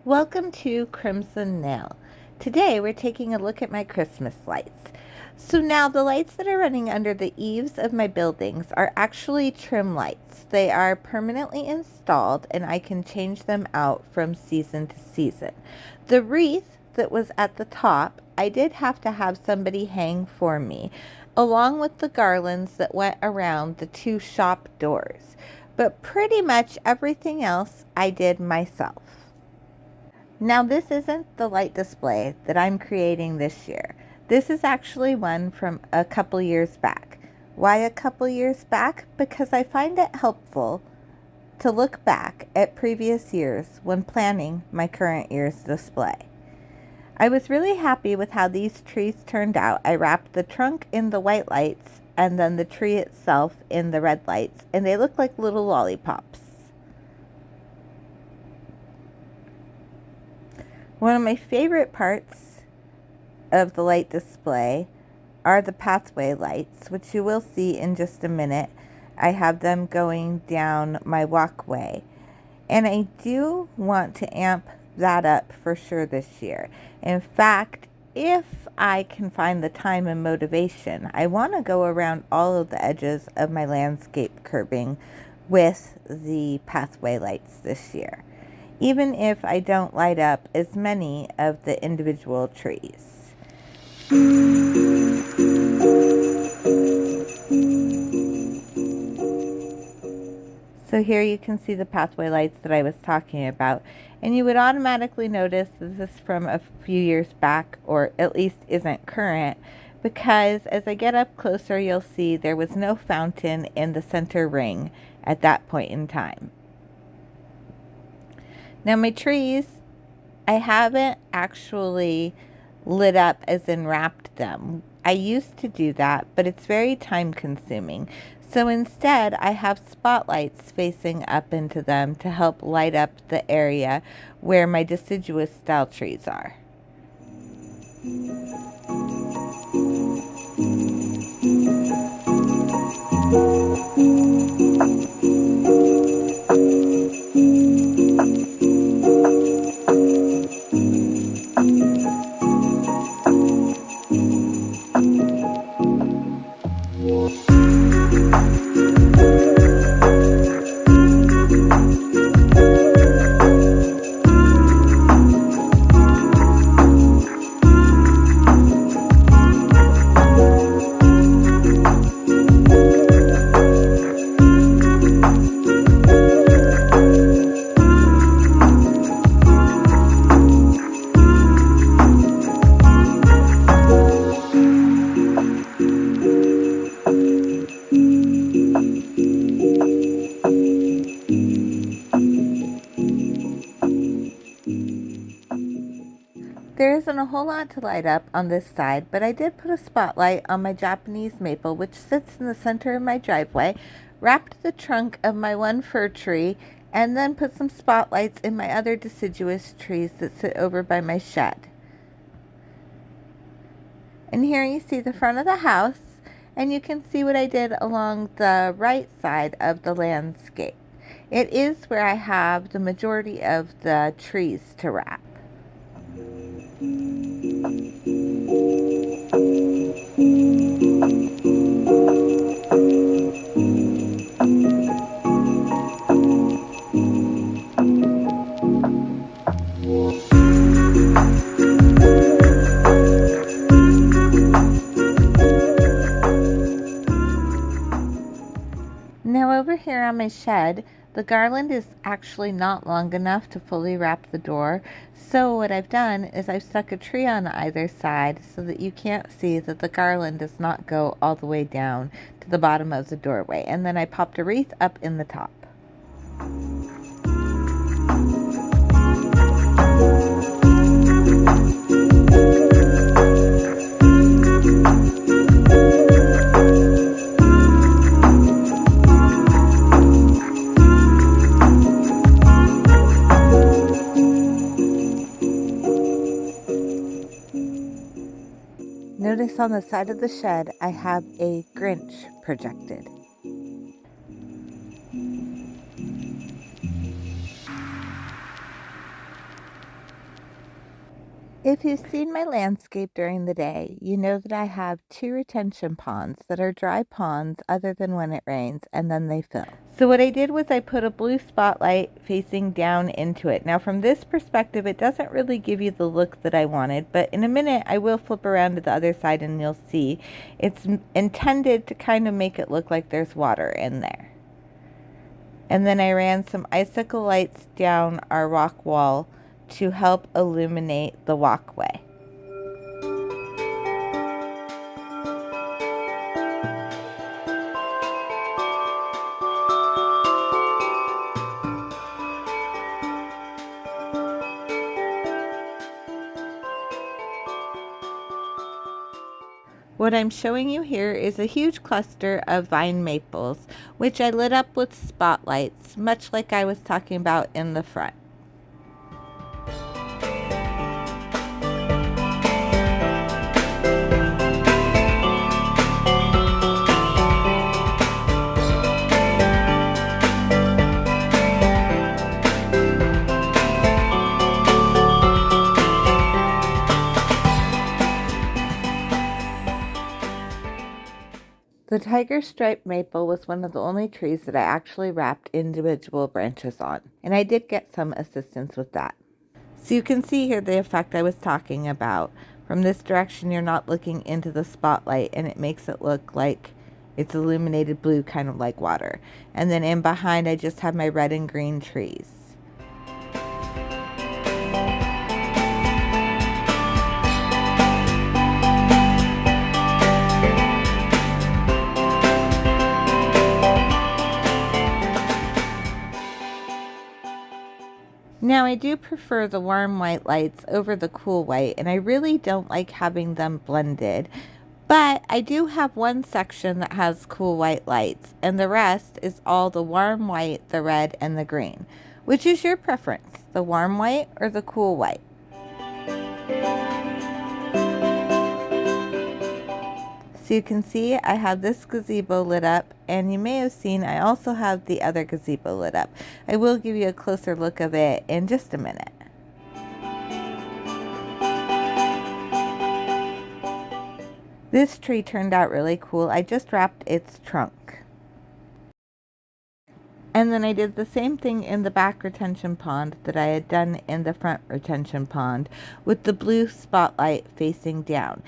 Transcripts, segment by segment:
Welcome to Crimson Nail. Today we're taking a look at my Christmas lights. So now the lights that are running under the eaves of my buildings are actually trim lights. They are permanently installed and I can change them out from season to season. The wreath that was at the top, I did have to have somebody hang for me, along with the garlands that went around the two shop doors. But pretty much everything else I did myself. Now this isn't the light display that I'm creating this year. This is actually one from a couple years back. Why a couple years back? Because I find it helpful to look back at previous years when planning my current year's display. I was really happy with how these trees turned out. I wrapped the trunk in the white lights and then the tree itself in the red lights, and they look like little lollipops. One of my favorite parts of the light display are the pathway lights, which you will see in just a minute. I have them going down my walkway. And I do want to amp that up for sure this year. In fact, if I can find the time and motivation, I want to go around all of the edges of my landscape curbing with the pathway lights this year, even if I don't light up as many of the individual trees. So here you can see the pathway lights that I was talking about, and you would automatically notice this is from a few years back, or at least isn't current, because as I get up closer you'll see there was no fountain in the center ring at that point in time. Now my trees, I haven't actually lit up as in wrapped them. I used to do that, but it's very time consuming. So instead I have spotlights facing up into them to help light up the area where my deciduous style trees are. There isn't a whole lot to light up on this side, but I did put a spotlight on my Japanese maple, which sits in the center of my driveway, wrapped the trunk of my one fir tree, and then put some spotlights in my other deciduous trees that sit over by my shed. And here you see the front of the house, and you can see what I did along the right side of the landscape. It is where I have the majority of the trees to wrap. Now over here on my shed, the garland is actually not long enough to fully wrap the door. So what I've done is I've stuck a tree on either side so that you can't see that the garland does not go all the way down to the bottom of the doorway. And then I popped a wreath up in the top. Notice on the side of the shed, I have a Grinch projected. If you've seen my landscape during the day, you know that I have two retention ponds that are dry ponds other than when it rains, and then they fill. So what I did was I put a blue spotlight facing down into it. Now from this perspective, it doesn't really give you the look that I wanted, but in a minute I will flip around to the other side and you'll see it's intended to kind of make it look like there's water in there. And then I ran some icicle lights down our rock wall to help illuminate the walkway. What I'm showing you here is a huge cluster of vine maples, which I lit up with spotlights, much like I was talking about in the front. The tiger stripe maple was one of the only trees that I actually wrapped individual branches on, and I did get some assistance with that. So you can see here the effect I was talking about. From this direction you're not looking into the spotlight and it makes it look like it's illuminated blue, kind of like water. And then in behind I just have my red and green trees. Now I do prefer the warm white lights over the cool white, and I really don't like having them blended, but I do have one section that has cool white lights and the rest is all the warm white, the red, and the green. Which is your preference, the warm white or the cool white? So you can see I have this gazebo lit up, and you may have seen I also have the other gazebo lit up. I will give you a closer look of it in just a minute. This tree turned out really cool. I just wrapped its trunk. And then I did the same thing in the back retention pond that I had done in the front retention pond with the blue spotlight facing down.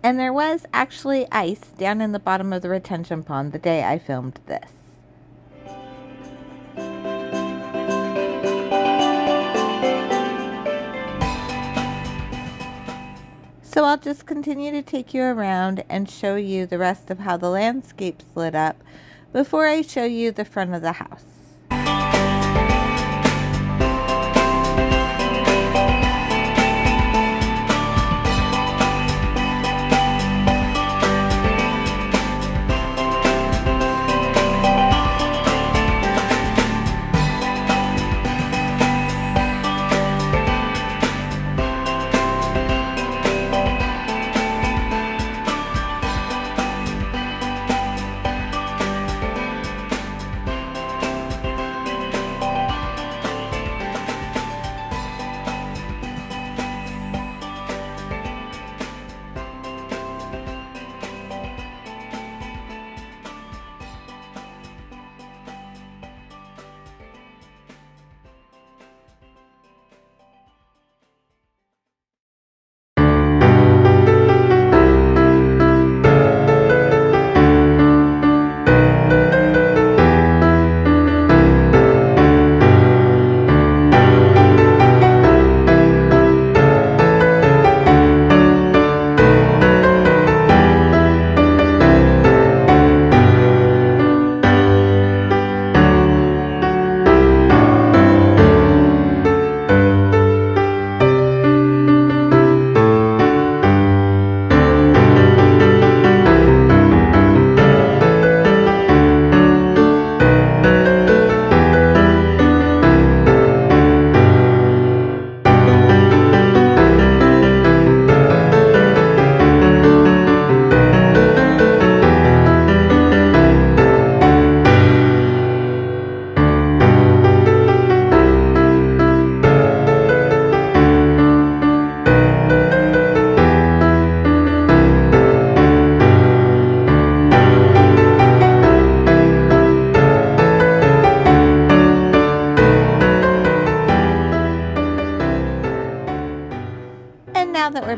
And there was actually ice down in the bottom of the retention pond the day I filmed this. So I'll just continue to take you around and show you the rest of how the landscape's lit up before I show you the front of the house.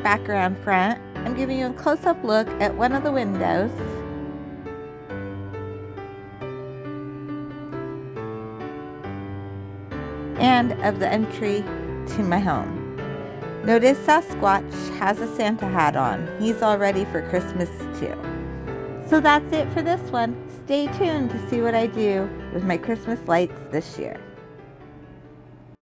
back around front, I'm giving you a close-up look at one of the windows. And of the entry to my home. Notice Sasquatch has a Santa hat on. He's all ready for Christmas too. So that's it for this one. Stay tuned to see what I do with my Christmas lights this year.